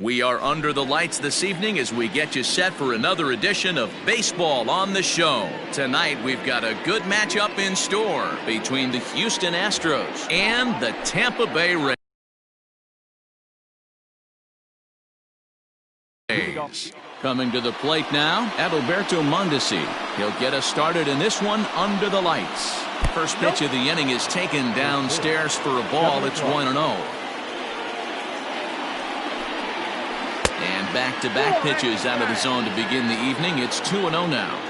We are under the lights this evening as we get you set for another edition of Baseball on the Show. Tonight, we've got a good matchup in store between the Houston Astros and the Tampa Bay Rays. Coming to the plate now, Adalberto Mondesi. He'll get us started in this one under the lights. First pitch of the inning is taken downstairs for a ball. It's 1-0. And back-to-back pitches out of the zone to begin the evening. It's 2-0 now.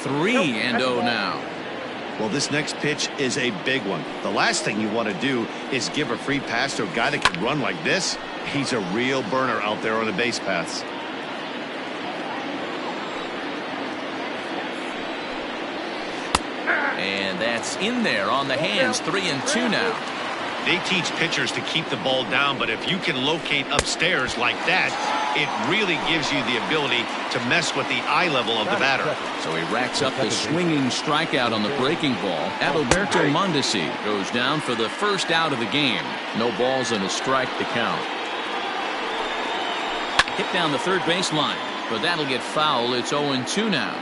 3-0 now. Well, this next pitch is a big one. The last thing you want to do is give a free pass to a guy that can run like this. He's a real burner out there on the base paths. And that's in there on the hands. 3-2 now. They teach pitchers to keep the ball down, but if you can locate upstairs like that, it really gives you the ability to mess with the eye level of the batter. So he racks up the swinging strikeout on the breaking ball. Adalberto Mondesi goes down for the first out of the game. No balls and a strike to count. Hit down the third baseline, but that'll get foul. It's 0-2 now.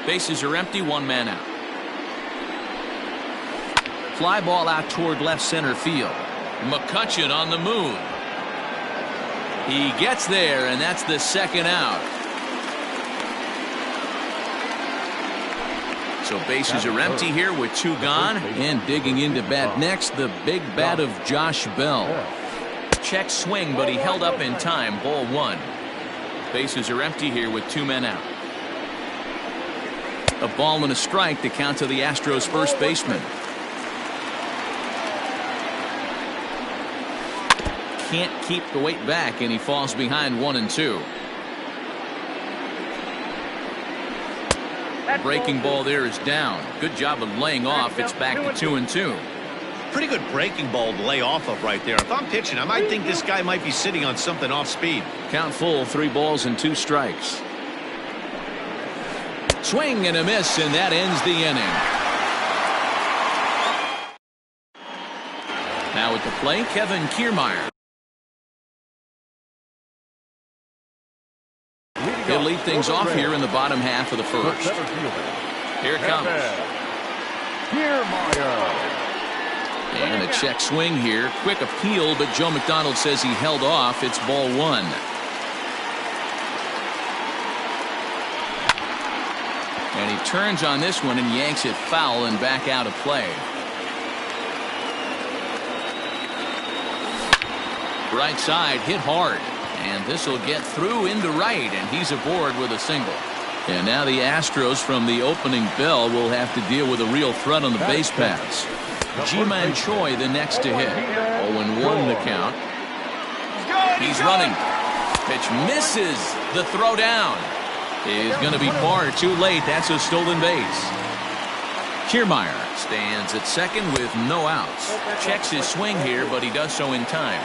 Bases are empty, one man out. Fly ball out toward left center field. McCutchen on the move. He gets there, and that's the second out. So bases are empty here with two gone. And digging into bat next, the big bat of Josh Bell. Check swing, but he held up in time. Ball one. Bases are empty here with two men out. A ball and a strike to count to the Astros first baseman. Can't keep the weight back, and he falls behind 1-2. The breaking ball there is down. Good job of laying off. It's back to 2-2. Pretty good breaking ball to lay off of right there. If I'm pitching, I might think this guy might be sitting on something off speed. Count full, 3 balls and 2 strikes. Swing and a miss, and that ends the inning. Now at the plate, Kevin Kiermaier. He'll lead things off here in the bottom half of the first. Here it comes. And a check swing here. Quick appeal, but Joe McDonald says he held off. It's ball one. And he turns on this one and yanks it foul and back out of play. Right side hit hard. And this will get through into right, and he's aboard with a single. And now the Astros from the opening bell will have to deal with a real threat on the base paths. Ji-Man Choi the next to hit. 0-1 the count. He's running. Pitch misses. The throw down is going to be far too late. That's a stolen base. Kiermaier stands at second with no outs. Checks his swing here, but he does so in time.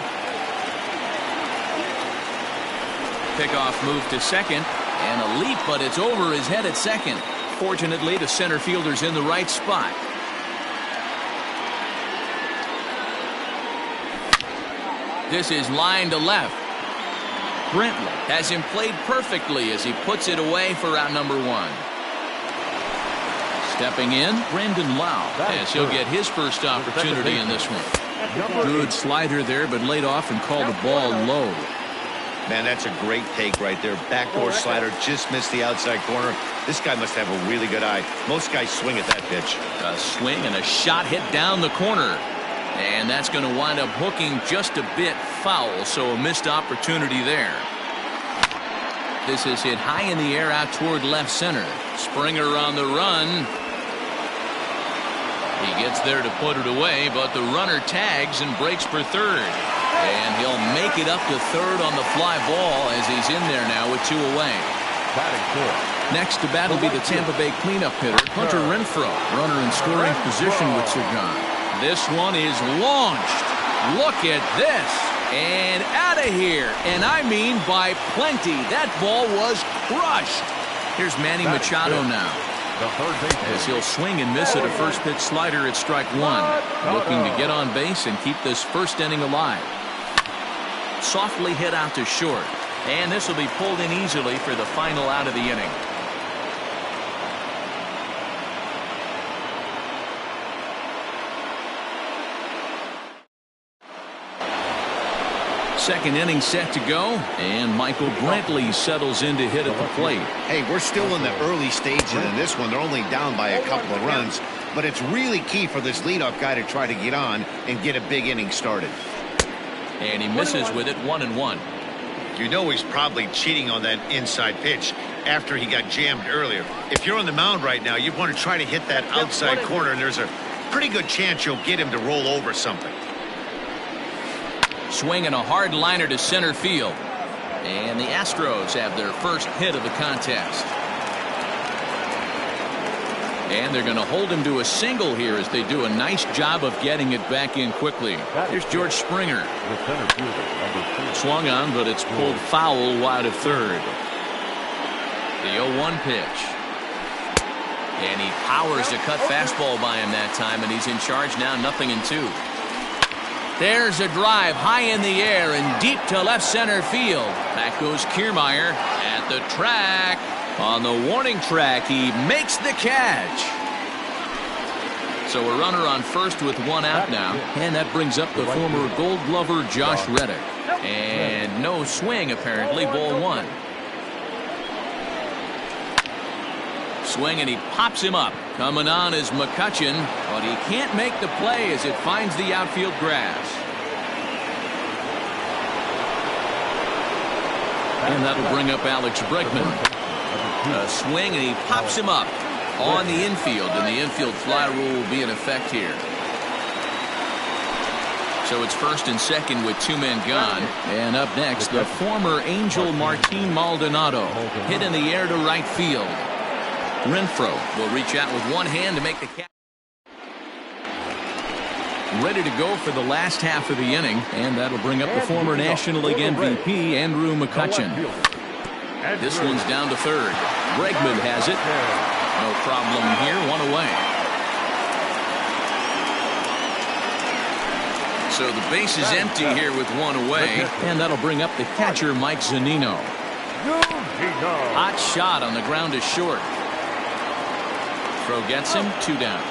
Pickoff move to second, and a leap, but it's over his head at second. Fortunately, the center fielder's in the right spot. This is line to left. Brentwood has him played perfectly as he puts it away for out number 1. Stepping in, Brandon Lau, as he'll get his first opportunity in this one. Good slider there, but laid off and called the ball low. Man, that's a great take right there. Backdoor slider, just missed the outside corner. This guy must have a really good eye. Most guys swing at that pitch. A swing and a shot hit down the corner. And that's going to wind up hooking just a bit foul, so a missed opportunity there. This is hit high in the air out toward left center. Springer on the run. He gets there to put it away, but the runner tags and breaks for third. And he'll make it up to third on the fly ball as he's in there now with 2 away. Next to bat will be the Tampa Bay cleanup hitter, Hunter Renfroe. Runner in scoring position with Sagan. This one is launched. Look at this. And out of here. And I mean by plenty. That ball was crushed. Here's Manny Machado now. As he'll swing and miss at a first pitch slider at strike one. Looking to get on base and keep this first inning alive. Softly hit out to short. And this will be pulled in easily for the final out of the inning. Second inning set to go, and Michael Brantley settles in to hit at the plate. Hey, we're still in the early stages in this one. They're only down by a couple of runs, but it's really key for this leadoff guy to try to get on and get a big inning started. And he misses with it, 1-1. You know he's probably cheating on that inside pitch after he got jammed earlier. If you're on the mound right now, you want to try to hit that outside corner, and there's a pretty good chance you'll get him to roll over something. Swinging a hard liner to center field. And the Astros have their first hit of the contest. And they're going to hold him to a single here as they do a nice job of getting it back in quickly. Here's George Springer. Swung on, but it's pulled foul wide of third. The 0-1 pitch. And he powers a cut fastball by him that time, and he's in charge now, 0-2. There's a drive high in the air and deep to left center field. Back goes Kiermaier at the track. On the warning track, he makes the catch. So a runner on first with one out now. And that brings up the former Gold Glover Josh Reddick. And no swing apparently, ball one. Swing and he pops him up. Coming on is McCutchen, but he can't make the play as it finds the outfield grass. And that'll bring up Alex Bregman. A swing and he pops him up on the infield, and the infield fly rule will be in effect here. So it's first and second with two men gone. And up next, the former Angel Martin Maldonado. Hit in the air to right field. Renfroe will reach out with one hand to make the catch. Ready to go for the last half of the inning, and that'll bring up the former National League MVP, Andrew McCutchen. This one's down to third. Bregman has it. No problem here, one away. So the base is empty here with one away, and that'll bring up the catcher, Mike Zunino. Hot shot on the ground is short. Throw gets him, two down.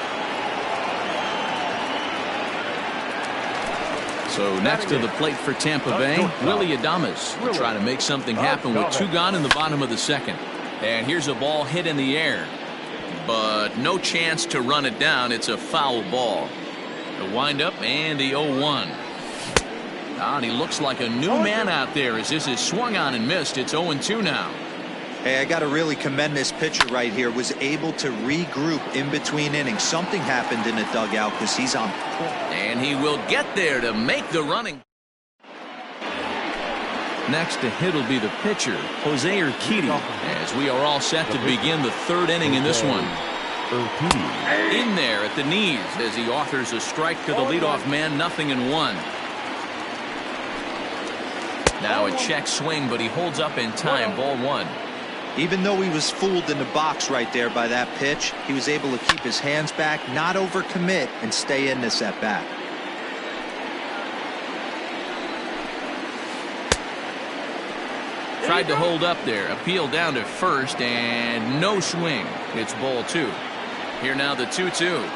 So next to the plate for Tampa Bay, Willie Adames will try to make something happen with two gone in the bottom of the second. And here's a ball hit in the air, but no chance to run it down. It's a foul ball. The windup and the 0-1. And he looks like a new man out there as this is swung on and missed. It's 0-2 now. Hey, I got to really commend this pitcher right here. Was able to regroup in between innings. Something happened in the dugout because he's on point. And he will get there to make the running. Next to hit will be the pitcher, Jose Urquidy, as we are all set to begin the third inning in this one. In there at the knees as he offers a strike to the leadoff man, 0-1. Now a check swing, but he holds up in time, ball one. Even though he was fooled in the box right there by that pitch, he was able to keep his hands back, not overcommit, and stay in this at bat. Tried to hold up there, appeal down to first, and no swing. It's ball two. Here now the 2-2.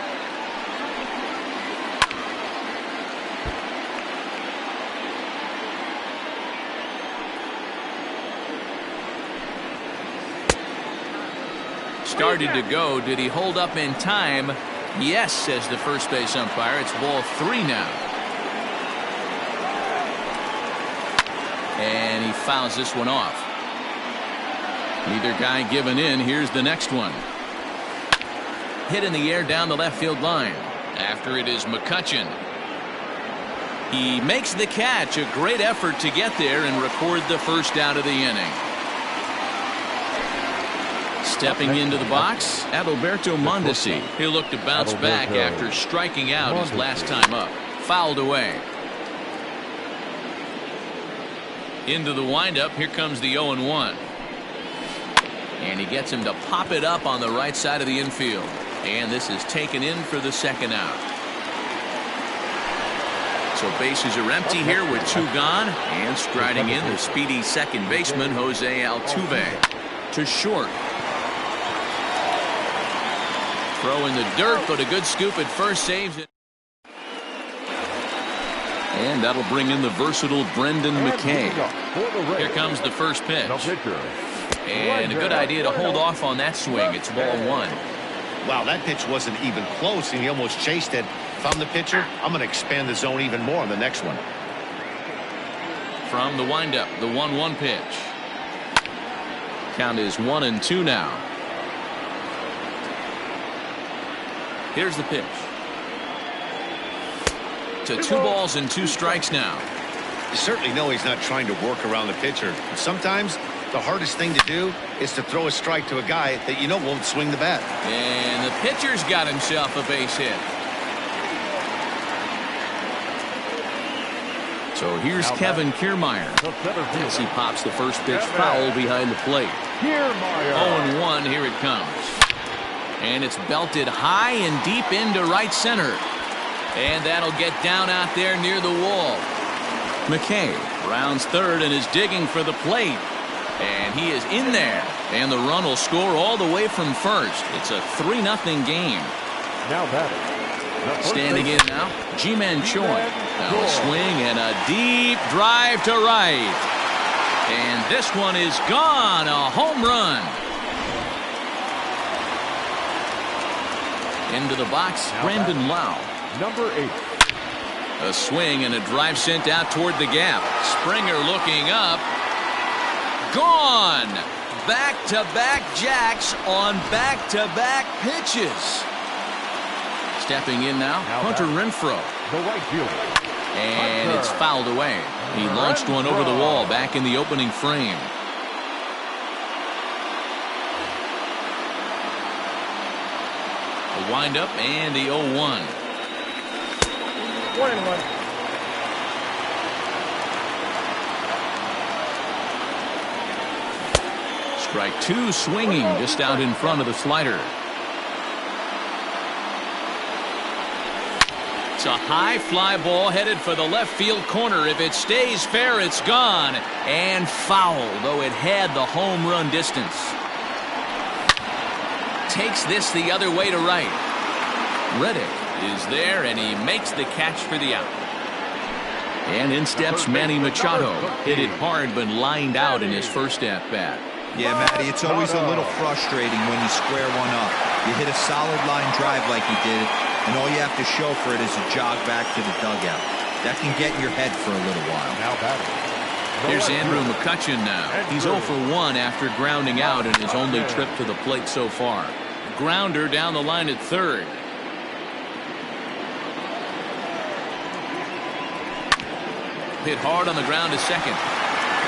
Started to go. Did he hold up in time? Yes, says the first base umpire. It's ball three now. And he fouls this one off. Neither guy giving in. Here's the next one. Hit in the air down the left field line. After it is McCutchen. He makes the catch. A great effort to get there and record the first out of the inning. Stepping into the box, Adalberto Mondesi. He'll look to bounce back after striking out his last time up. Fouled away. Into the windup. Here comes the 0-1. And he gets him to pop it up on the right side of the infield. And this is taken in for the second out. So bases are empty here with 2 gone. And striding in the speedy second baseman, Jose Altuve. To short. Throw in the dirt, but a good scoop at first saves it. And that'll bring in the versatile Brendan McKay. Here comes the first pitch. And a good idea to hold off on that swing. It's ball 1. Wow, that pitch wasn't even close, and he almost chased it. If I'm the pitcher, I'm going to expand the zone even more on the next one. From the windup, the 1-1 pitch. Count is 1-2 now. Here's the pitch. To 2 balls and 2 strikes now. You certainly know he's not trying to work around the pitcher. Sometimes the hardest thing to do is to throw a strike to a guy that you know won't swing the bat. And the pitcher's got himself a base hit. So here's Kevin Kiermaier as he pops the first pitch foul behind the plate. 0-1, here it comes. And it's belted high and deep into right center. And that'll get down out there near the wall. McKay rounds third and is digging for the plate. And he is in there. And the run will score all the way from first. It's a 3-0 game. Now batting. Standing in now, Ji-Man Choi. Now a swing and a deep drive to right. And this one is gone. A home run. Into the box, Brandon Lau. Number 8. A swing and a drive sent out toward the gap. Springer looking up. Gone. Back-to-back jacks on back-to-back pitches. Stepping in now, Hunter Renfroe. The right fielder. And it's fouled away. He launched one over the wall back in the opening frame. A windup and the 0-1. 1-1. Strike 2 swinging just out in front of the slider. It's a high fly ball headed for the left field corner. If it stays fair, it's gone. And foul, though it had the home run distance. Takes this the other way to right. Reddick is there, and he makes the catch for the out. And in steps Manny Machado. Hit it hard, but lined out in his first at-bat. Yeah, Matty, it's always a little frustrating when you square one up. You hit a solid line drive like he did, and all you have to show for it is a jog back to the dugout. That can get in your head for a little while. Now batting. Here's Andrew McCutchen now. He's 0 for 1 after grounding out in his only trip to the plate so far. Grounder down the line at third. Hit hard on the ground to second.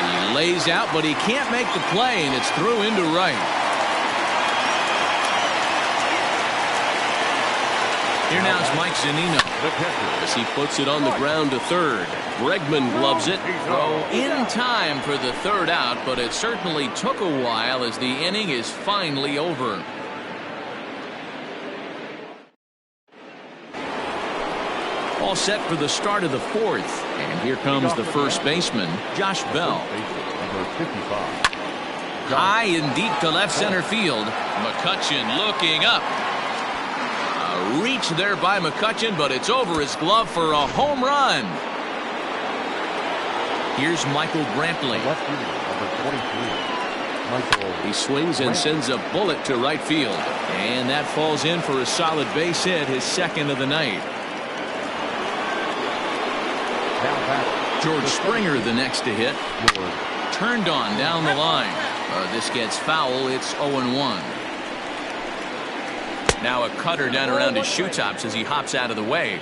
He lays out, but he can't make the play, and it's through into right. Here now is Mike Zunino as he puts it on the ground to third. Bregman gloves it. Throw in time for the third out, but it certainly took a while as the inning is finally over. All set for the start of the fourth. And here comes the first baseman, Josh Bell. High and deep to left center field. McCutchen looking up. A reach there by McCutchen, but it's over his glove for a home run. Here's Michael Brantley. He swings and sends a bullet to right field. And that falls in for a solid base hit, his second of the night. George Springer the next to hit. Turned on down the line. This gets foul. It's 0-1. Now a cutter down around his shoe tops as he hops out of the way.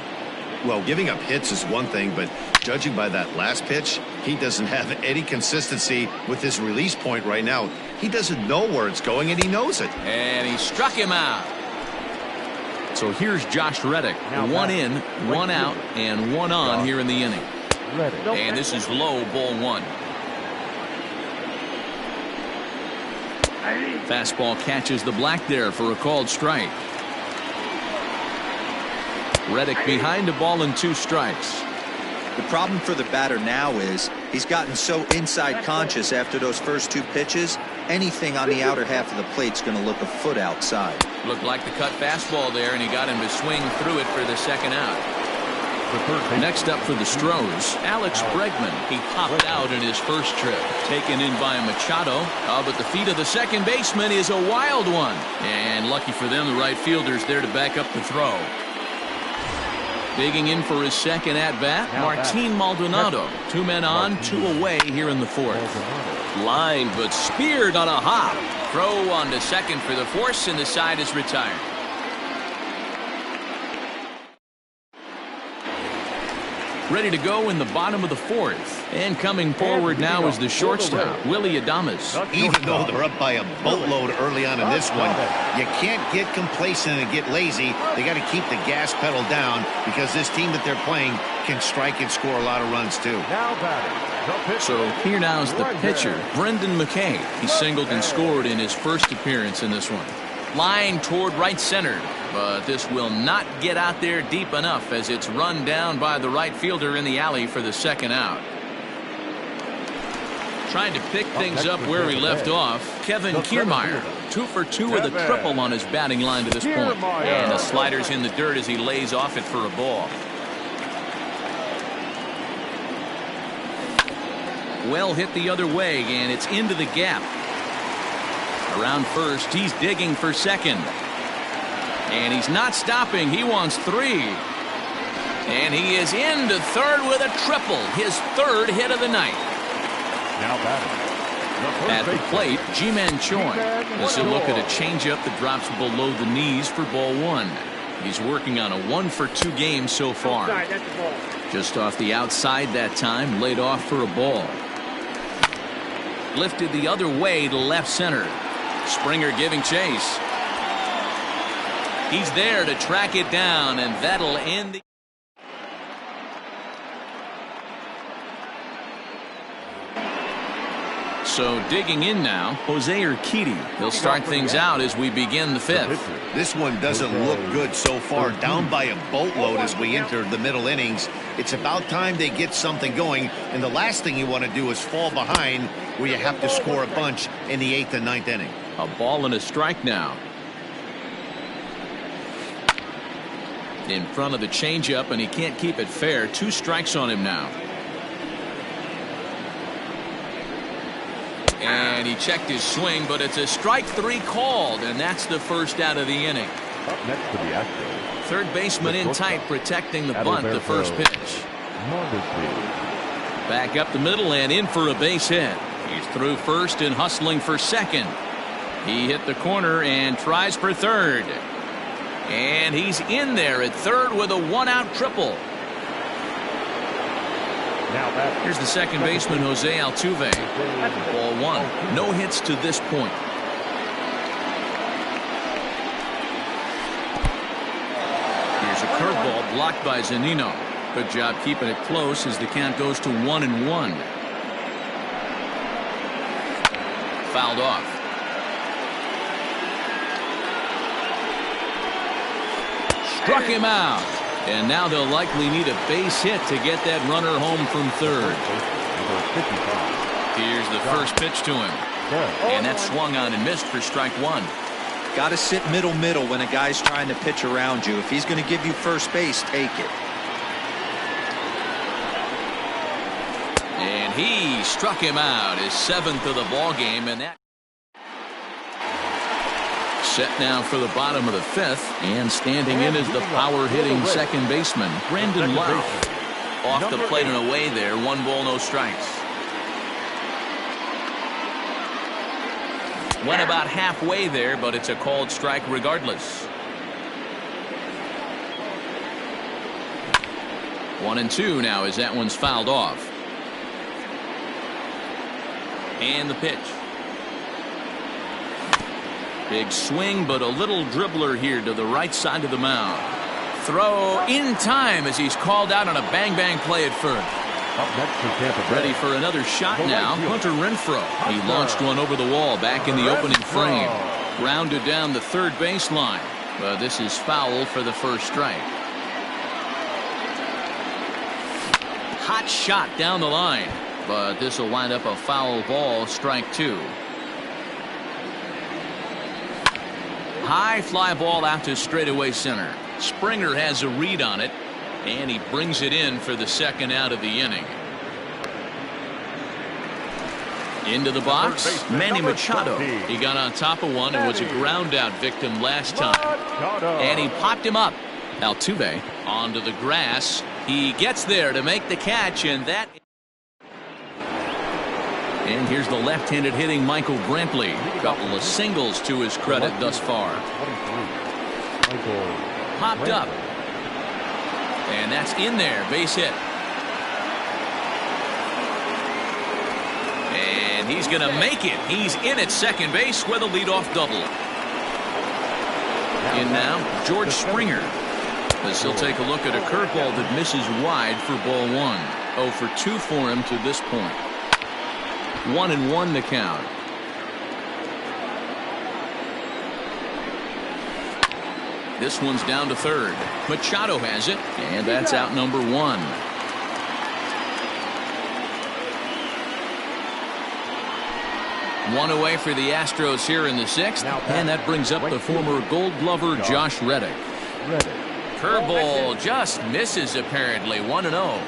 Well, giving up hits is one thing, but judging by that last pitch, he doesn't have any consistency with his release point right now. He doesn't know where it's going, and he knows it. And he struck him out. So here's Josh Reddick. 1 in, 1 out, and 1 on here in the inning. And this is low, ball 1. Fastball catches the black there for a called strike. Reddick behind a ball and 2 strikes. The problem for the batter now is he's gotten so inside conscious after those first 2 pitches. Anything on the outer half of the plate's going to look a foot outside. Looked like the cut fastball there, and he got him to swing through it for the second out. Next up for the Stros, Alex Bregman. He popped out in his first trip. Taken in by Machado. But the feet of the second baseman is a wild one. And lucky for them, the right fielder's there to back up the throw. Digging in for his second at-bat, Martin Maldonado. 2 men on, 2 away here in the 4th. Line, but speared on a hop. Throw on to second for the force, and the side is retired. Ready to go in the bottom of the 4th. And coming forward now is the shortstop, Willie Adames. Even though they're up by a boatload early on in this one, you can't get complacent and get lazy. They got to keep the gas pedal down because this team that they're playing can strike and score a lot of runs too. So here now is the pitcher, Brendan McKay. He singled and scored in his first appearance in this one. Line toward right center, but this will not get out there deep enough as it's run down by the right fielder in the alley for the second out. Trying to pick things up where he left off, Kevin Kiermaier. 2 for 2 with a triple on his batting line to this point. And the slider's in the dirt as he lays off it for a ball. Well hit the other way, and it's into the gap. Around first, he's digging for second. And he's not stopping. He wants 3. And he is into third with a triple. His 3rd hit of the night. Now batting. At the plate, Ji-Man Choi. As he'll look at a changeup that drops below the knees for ball 1. He's working on a 1 for 2 game so far. Just off the outside that time, laid off for a ball. Lifted the other way to left center. Springer giving chase. He's there to track it down, and that'll end the... So digging in now, Jose Urquidy. He'll start things out as we begin the 5th. This one doesn't look good so far. Down by a boatload as we enter the middle innings. It's about time they get something going, and the last thing you want to do is fall behind where you have to score a bunch in the 8th and 9th inning. A ball and a strike now. In front of the changeup, and he can't keep it fair. 2 strikes on him now. And he checked his swing, but it's a strike 3 called, and that's the first out of the inning. Up next to the Astros. Third baseman in tight, protecting the bunt, the first pitch. Back up the middle and in for a base hit. He's through first and hustling for second. He hit the corner and tries for third. And he's in there at third with a 1-out triple. Here's the second baseman, Jose Altuve. Ball 1. No hits to this point. Here's a curveball blocked by Zunino. Good job keeping it close as the count goes to 1-1. Fouled off. Struck him out. And now they'll likely need a base hit to get that runner home from third. Here's the first pitch to him. And that swung on and missed for strike 1. Got to sit middle when a guy's trying to pitch around you. If he's going to give you first base, take it. And he struck him out, his 7th of the ball game, and that set now for the bottom of the 5th, and standing in is the power-hitting second baseman, Brandon Lowe. Off the plate and away there, 1 ball, no strikes. Went about halfway there, but it's a called strike regardless. 1-2 now as that one's fouled off. And the pitch. Big swing, but a little dribbler here to the right side of the mound. Throw in time as he's called out on a bang-bang play at first. Up next for Tampa Bay. Ready for another shot now. Hunter Renfroe. He launched one over the wall back in the opening frame. Grounded down the third baseline. But this is foul for the first strike. Hot shot down the line. But this will wind up a foul ball, strike 2. High fly ball out to straightaway center. Springer has a read on it, and he brings it in for the second out of the inning. Into the box, Manny Machado. He got on top of one and was a ground out victim last time. And he popped him up. Altuve onto the grass. He gets there to make the catch, and that. And here's the left-handed hitting Michael Brantley. Couple of singles to his credit thus far. Popped up. And that's in there. Base hit. And he's going to make it. He's in at second base with a leadoff double. In now, George Springer. As he'll take a look at a curveball that misses wide for ball 1. 0 for 2 for him to this point. 1-1 the count. This one's down to third. Machado has it, and that's out number 1. One away for the Astros here in the 6th, and that brings up the former Gold Glover Josh Reddick. Curveball just misses apparently. 1-0.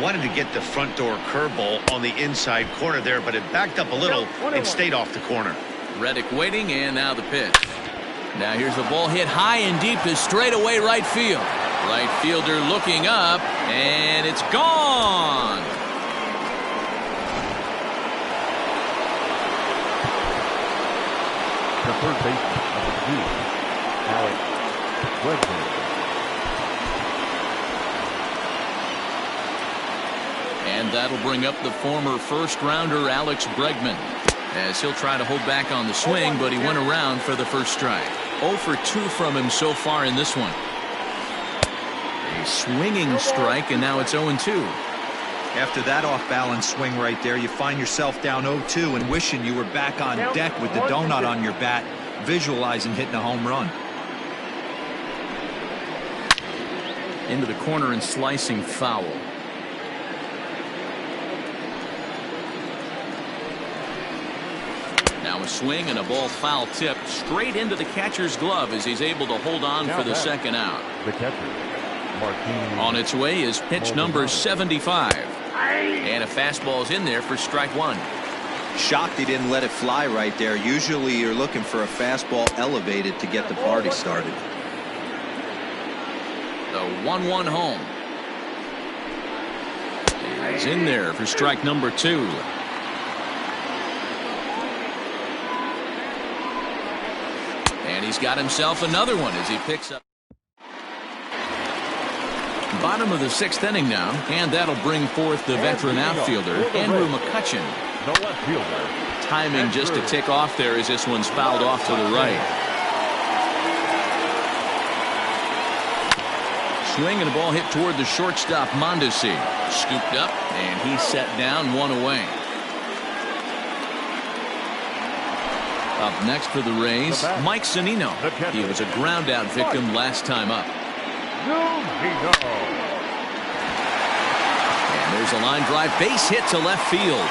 Wanted to get the front door curveball on the inside corner there, but it backed up a little and stayed off the corner. Reddick waiting, and now the pitch. Now here's the ball hit high and deep to straightaway right field. Right fielder looking up, and it's gone. The third baseman of the team, Alex Bregman. And that'll bring up the former first-rounder Alex Bregman, as he'll try to hold back on the swing, but he went around for the first strike. 0 for 2 from him so far in this one. A swinging strike, and now it's 0-2. After that off-balance swing right there, you find yourself down 0-2 and wishing you were back on deck with the donut on your bat, visualizing hitting a home run. Into the corner and slicing foul. Now a swing and a ball foul tip straight into the catcher's glove as he's able to hold on for the second out. The catcher, Martinez. On its way is pitch number 75. And a fastball's in there for strike 1. Shocked he didn't let it fly right there. Usually you're looking for a fastball elevated to get the party started. The 1-1 home. He's in there for strike number 2. And he's got himself another one as he picks up. Bottom of the 6th inning now, and that'll bring forth the veteran outfielder, Andrew McCutchen. The left fielder. Timing just to tick off there as this one's fouled off to the right. Swing and a ball hit toward the shortstop, Mondesi. Scooped up, and he's set down, 1 away. Up next for the Rays, Mike Zunino. He was a ground out victim last time up. And there's a line drive base hit to left field.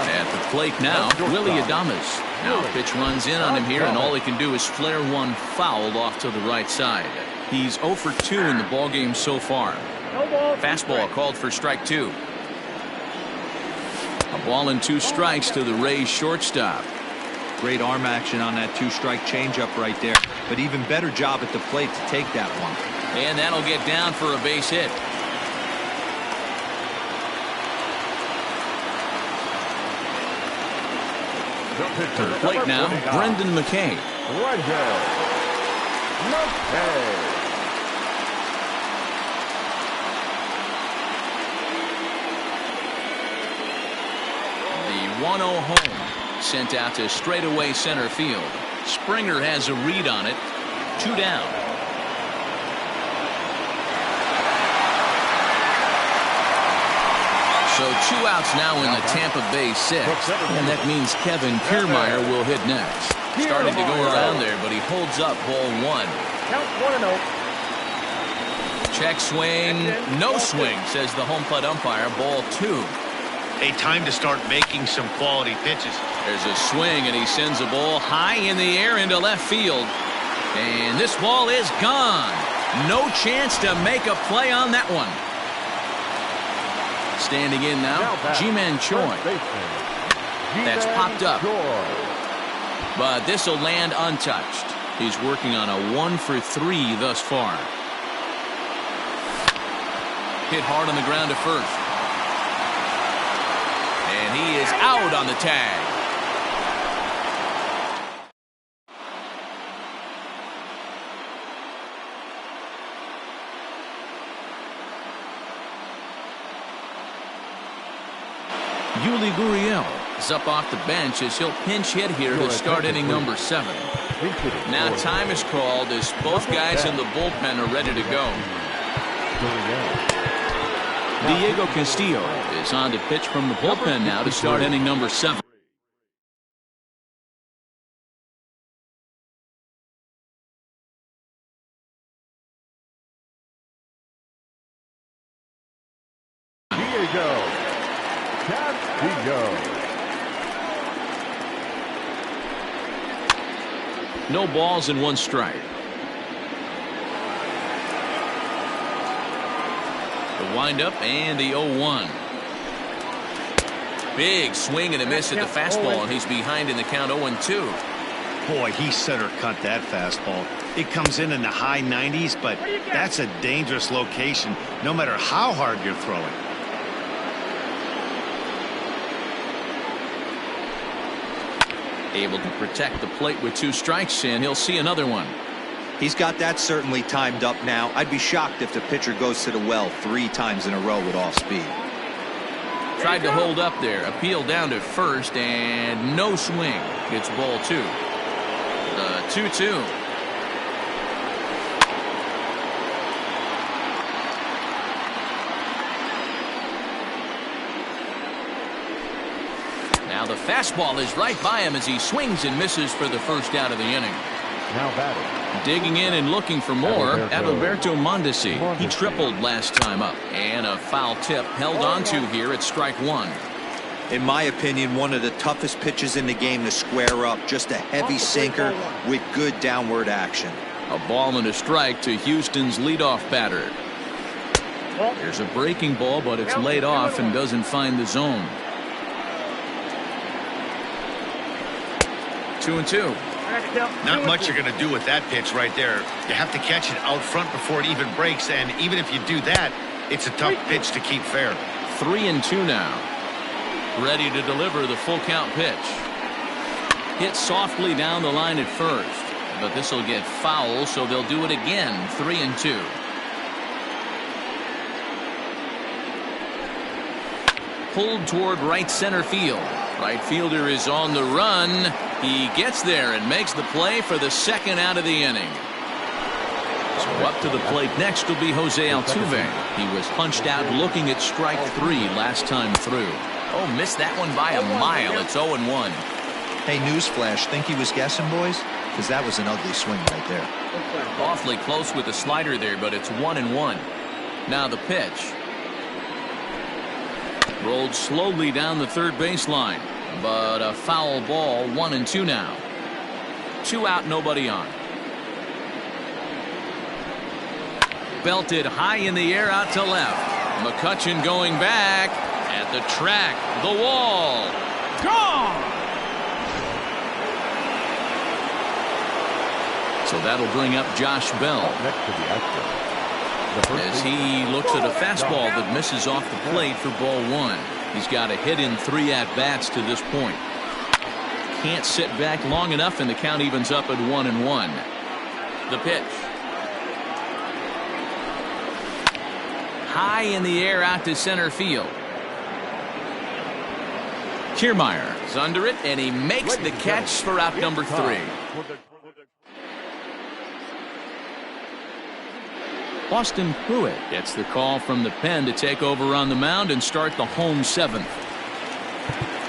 At the plate now, Willie Adames. Now pitch runs in on him here, and all he can do is flare one fouled off to the right side. He's 0 for 2 in the ballgame so far. Fastball called for strike 2. A ball and 2 strikes to the Rays shortstop. Great arm action on that 2-strike changeup right there, but even better job at the plate to take that one. And that'll get down for a base hit. To the plate now, Brendan McKay. Right here, McKay. The 1-0 home sent out to straightaway center field. Springer has a read on it. 2 down. So 2 outs now in the Tampa Bay sixth, and that means Kevin Kiermaier will hit next. Started to go around there, but he holds up ball 1. Count 1-0. Check swing, no swing, says the home plate umpire. Ball 2. Hey, time to start making some quality pitches. There's a swing, and he sends a ball high in the air into left field. And this ball is gone. No chance to make a play on that one. Standing in now, Ji-Man Choi. That's popped up. But this will land untouched. He's working on a 1-for-3 thus far. Hit hard on the ground to first. And he is out on the tag. Yuli Gurriel is up off the bench as he'll pinch hit here to start inning number 7. Now time is called as both guys in the bullpen are ready to go. Diego Castillo is on to pitch from the bullpen now to start inning number 7. Diego Castillo. No balls and 1 strike. The windup and the 0-1. Big swing and a miss at the fastball, and he's behind in the count 0-2. Boy, he center cut that fastball. It comes in the high 90s, but that's a dangerous location no matter how hard you're throwing. Able to protect the plate with 2 strikes, and he'll see another one. He's got that certainly timed up now. I'd be shocked if the pitcher goes to the well 3 times in a row with off speed. Tried to hold up there. Appeal down to first, and no swing. It's ball 2. The 2-2. Now the fastball is right by him as he swings and misses for the first out of the inning. Now batting. Digging in and looking for more, Adalberto Mondesi. He tripled last time up. And a foul tip held on to here at strike 1. In my opinion, one of the toughest pitches in the game to square up. Just a heavy sinker with good downward action. A ball and a strike to Houston's leadoff batter. There's a breaking ball, but it's laid off and doesn't find the zone. 2-2. Not much you're going to do with that pitch right there. You have to catch it out front before it even breaks, and even if you do that, it's a tough pitch to keep fair. 3-2 now. Ready to deliver the full count pitch. Hit softly down the line at first, but this will get foul, so they'll do it again. 3-2. Pulled toward right center field. Right fielder is on the run. He gets there and makes the play for the second out of the inning. So up to the plate next will be Jose Altuve. He was punched out looking at strike 3 last time through. Oh, missed that one by a mile. It's 0-1. Hey, newsflash, think he was guessing, boys? Because that was an ugly swing right there. Awfully close with the slider there, but it's 1-1. Now the pitch. Rolled slowly down the third baseline, but a foul ball. 1-2 now. 2 out, nobody on. Belted high in the air out to left. McCutchen going back at the track. The wall. Gone. So that'll bring up Josh Bell. Next to the Astros. As he looks at a fastball that misses off the plate for ball 1. He's got a hit in 3 at-bats to this point. Can't sit back long enough, and the count evens up at 1-1. The pitch. High in the air out to center field. Kiermaier is under it, and he makes the catch for out number 3. Austin Pruitt gets the call from the pen to take over on the mound and start the home seventh.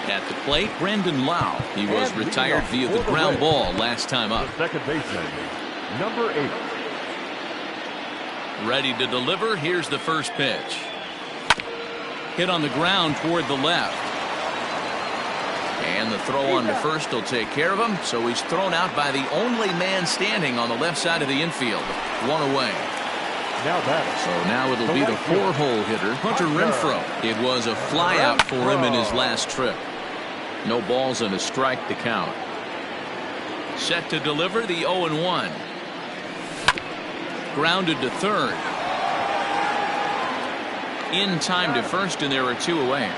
At the plate, Brandon Lau. He was retired via the ground ball last time up. The second baseman, number 8. Ready to deliver. Here's the first pitch. Hit on the ground toward the left. And the throw on to first will take care of him. So he's thrown out by the only man standing on the left side of the infield. One away. So now it'll be the 4-hole hitter, Hunter Renfroe. It was a fly out for him in his last trip. No balls and a strike to count. Set to deliver the 0-1. Grounded to third. In time to first, and there are 2 away.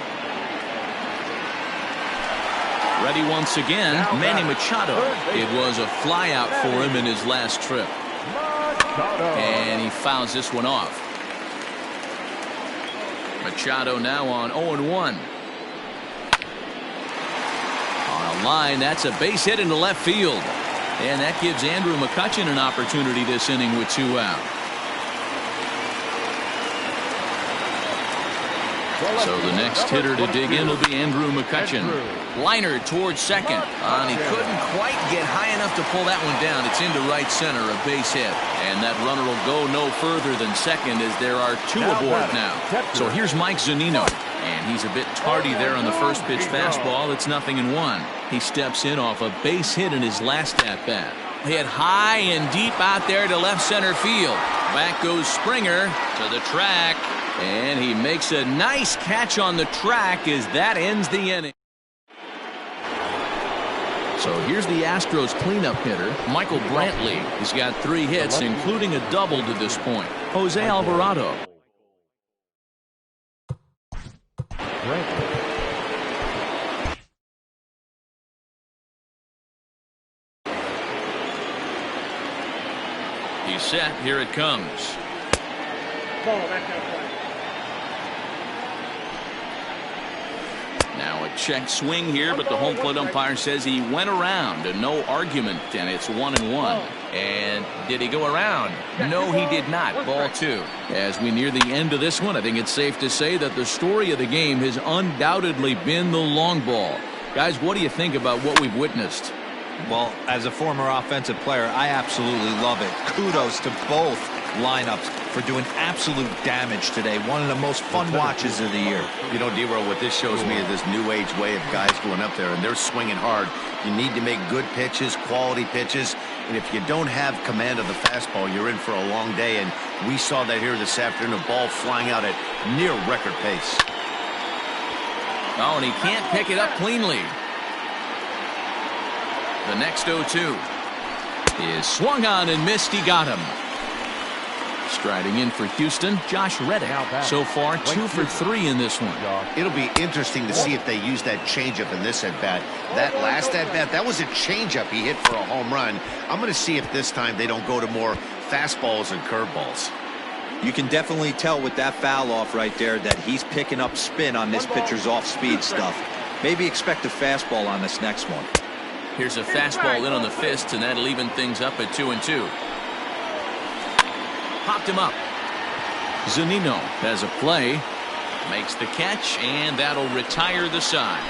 Ready once again, Manny Machado. It was a fly out for him in his last trip. And he fouls this one off. Machado now on 0-1. On a line, that's a base hit into left field. And that gives Andrew McCutchen an opportunity this inning with 2 out. So the next hitter to dig in will be Andrew McCutchen. Liner towards second. And he couldn't quite get high enough to pull that one down. It's into right center, a base hit. And that runner will go no further than second as there are 2 aboard now. So here's Mike Zunino. And he's a bit tardy there on the first pitch fastball. It's 0-1. He steps in off a base hit in his last at-bat. Hit high and deep out there to left center field. Back goes Springer to the track. And he makes a nice catch on the track as that ends the inning. So here's the Astros cleanup hitter, Michael Brantley. He's got 3 hits, including a double to this point. Jose Alvarado. He's set. Here it comes. Now a check swing here, but the home plate umpire says he went around and no argument, and it's 1-1. And did he go around? No, he did not. Ball 2. As we near the end of this one, I think it's safe to say that the story of the game has undoubtedly been the long ball. Guys, what do you think about what we've witnessed? Well, as a former offensive player, I absolutely love it. Kudos to both lineups for doing absolute damage today. One of the most fun watches of the year. You know, D-Roll, what this shows me is this new age way of guys going up there, and they're swinging hard. You need to make good pitches, quality pitches, and if you don't have command of the fastball, you're in for a long day, and we saw that here this afternoon, a ball flying out at near record pace. Oh, and he can't pick it up cleanly. The next 0-2 is swung on and missed. He got him. Striding in for Houston, Josh Reddick. So far, 2 for 3 in this one. It'll be interesting to see if they use that changeup in this at-bat. That last at-bat, that was a changeup he hit for a home run. I'm going to see if this time they don't go to more fastballs and curveballs. You can definitely tell with that foul off right there that he's picking up spin on this pitcher's off-speed stuff. Maybe expect a fastball on this next one. Here's a fastball in on the fist, and that'll even things up at 2-2. Popped him up. Zunino has a play, makes the catch, and that'll retire the side.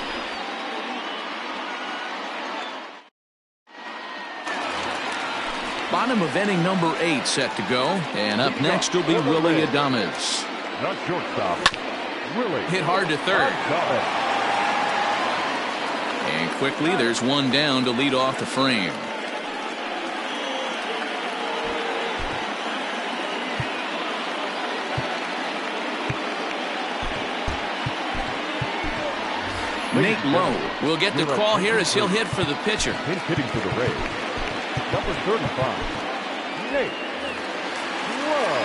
Bottom of inning number 8 set to go, and up next will be Willie Adames. Not shortstop. Willie. Hit hard to third. And quickly, there's one down to lead off the frame. Nate Lowe will get the call here as he'll hit for the pitcher. He's hitting for the Rays. Number 35, Nate Lowe.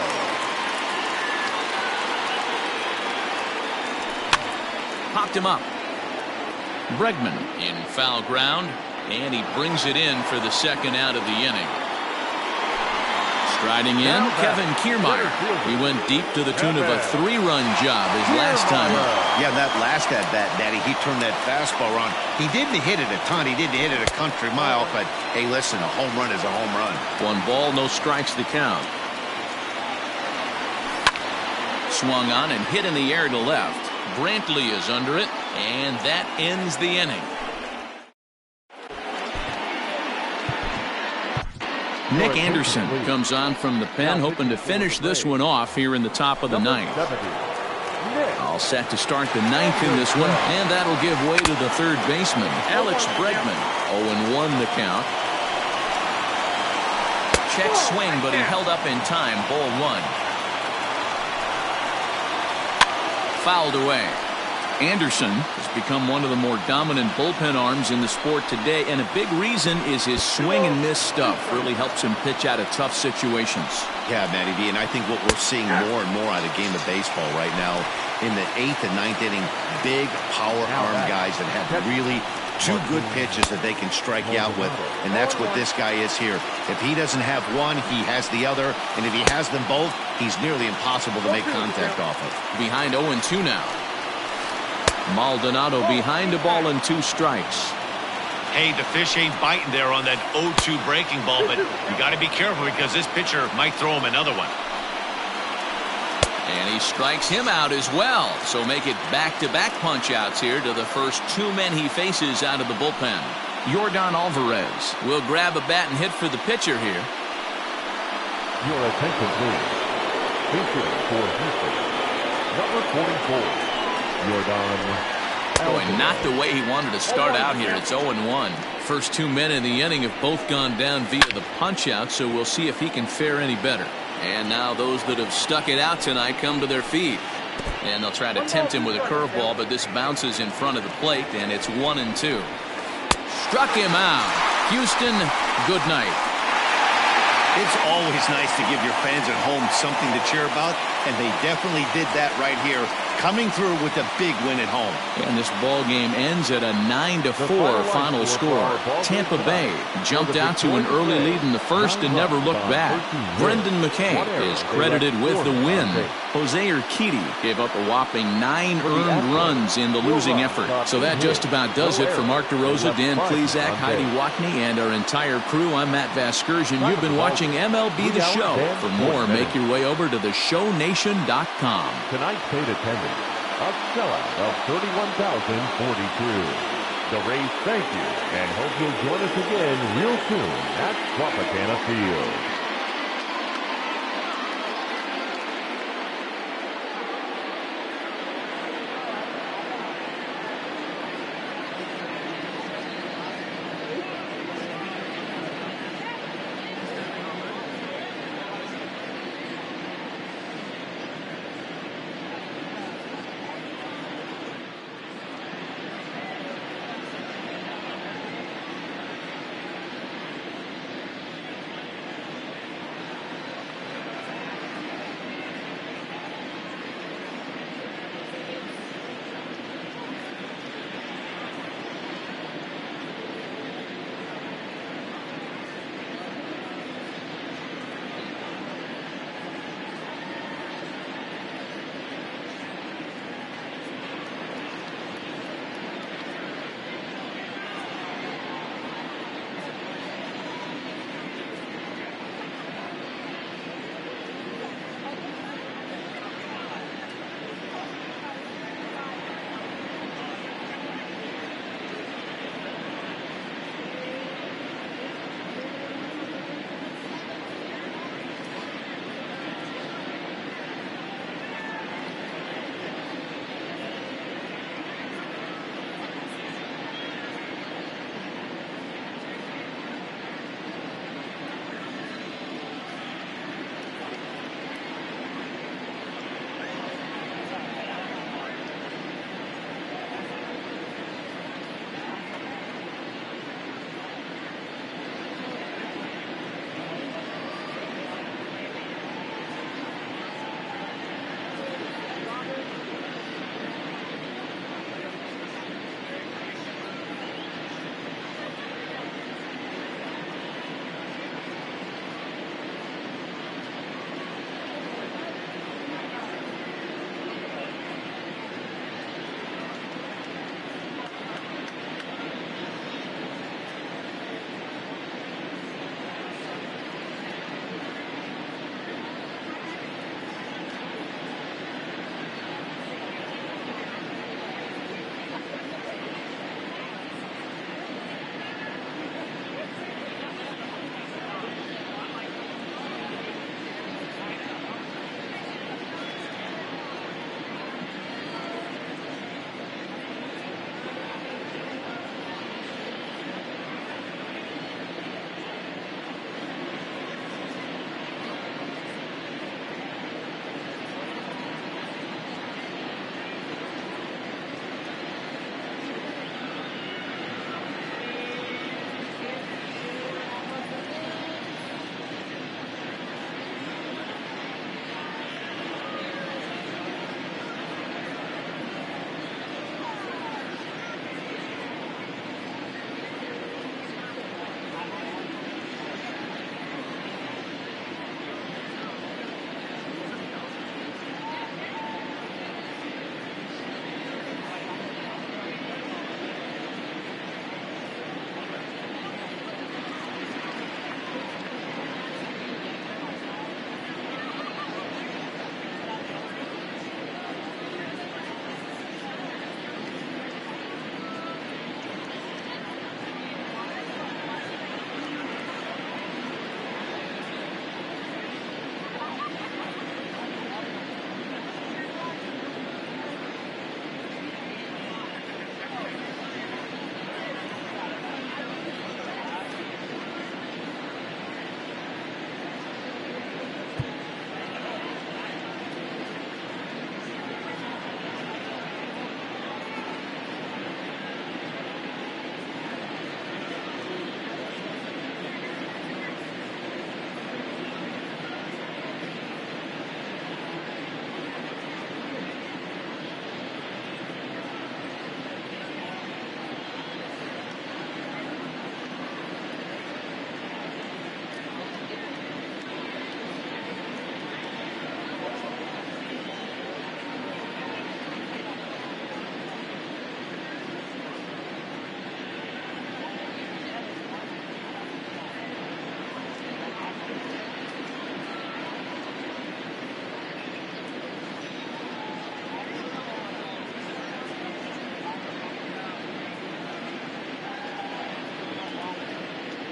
Popped him up. Bregman in foul ground, and he brings it in for the second out of the inning. Striding in, Kevin Kiermaier. He went deep to the tune of a 3-run job his last time up. Yeah, that last at-bat, Daddy, he turned that fastball around. He didn't hit it a ton. He didn't hit it a country mile, but, hey, listen, a home run is a home run. 1 ball, no strikes to count. swung on and hit in the air to left. Brantley is under it, and that ends the inning. Nick Anderson comes on from the pen, hoping to finish this one off here in the top of the ninth. All set to start the ninth in this one, and that'll give way to the third baseman, Alex Bregman. 0-1 the count. Check swing, but he held up in time. Ball one. Fouled away. Anderson has become one of the more dominant bullpen arms in the sport today, and a big reason is his swing and miss stuff. Really helps him pitch out of tough situations. Yeah, Matty V, and I think what we're seeing more and more out of the game of baseball right now in the 8th and 9th inning, big power arm guys that have really two good pitches that they can strike you out with, and that's what this guy is here. If he doesn't have one, he has the other, and if he has them both, he's nearly impossible to make contact off of. Behind 0-2 now. Maldonado behind a ball and 2 strikes. Hey, the fish ain't biting there on that 0-2 breaking ball, but you got to be careful because this pitcher might throw him another one. And he strikes him out as well. So make it back-to-back punch-outs here to the first 2 men he faces out of the bullpen. Yordan Alvarez will grab a bat and hit for the pitcher here. Your attention, please. Pitcher for Houston, number 44. Boy, not the way he wanted to start out here. It's 0-1. First 2 men in the inning have both gone down via the punch-out, so we'll see if he can fare any better. And now those that have stuck it out tonight come to their feet. And they'll try to tempt him with a curveball, but this bounces in front of the plate, and it's 1-2. Struck him out. Houston, good night. It's always nice to give your fans at home something to cheer about, and they definitely did that right here, coming through with a big win at home. And this ball game ends at a 9-4 final score. Tampa Bay jumped out to an early lead in the first and never looked back. Brendan McKay is credited with the win. Jose Urquidy gave up a whopping 9 earned runs in the losing effort. So that just about does it for Mark DeRosa, Dan Plesac, Heidi Wackney, and our entire crew. I'm Matt Vasgersian. You've been watching MLB The Show. For more, make your way over to theshownation.com. Tonight's paid attendance, a sellout of 31,042. The Rays thank you and hope you'll join us again real soon at Tropicana Field.